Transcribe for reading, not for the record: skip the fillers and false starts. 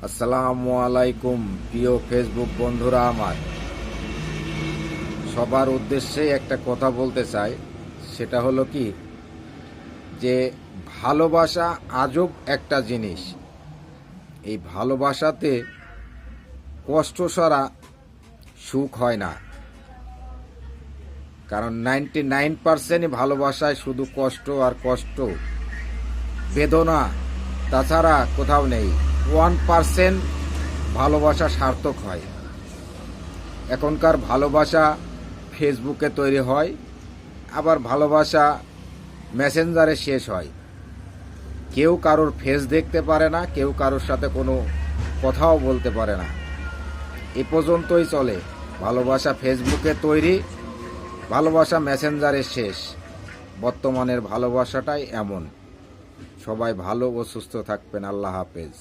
আসসালামু আলাইকুম প্রিয় ফেসবুক বন্ধুরা, আমার সবার উদ্দেশ্যে একটা কথা বলতে চাই। সেটা হলো কি, যে ভালোবাসা আজব একটা জিনিস। এই ভালোবাসাতে কষ্ট ছাড়া সুখ হয় না। কারণ 99% ভালোবাসায় শুধু কষ্ট আর কষ্ট, বেদনা, তাছাড়া কোথাও নেই। 1% ভালোবাসা সার্থক হয়। এখনকার ভালোবাসা ফেসবুকে তৈরি হয়, আবার ভালোবাসা মেসেঞ্জারে শেষ হয়। কেউ কারোর ফেস দেখতে পারে না, কেউ কারোর সাথে কোনো কথাও বলতে পারে না। এ পর্যন্তই চলে। ভালোবাসা ফেসবুকে তৈরি, ভালোবাসা মেসেঞ্জারে শেষ। বর্তমানের ভালোবাসাটাই এমন। সবাই ভালো ও সুস্থ থাকবেন। আল্লাহ হাফেজ।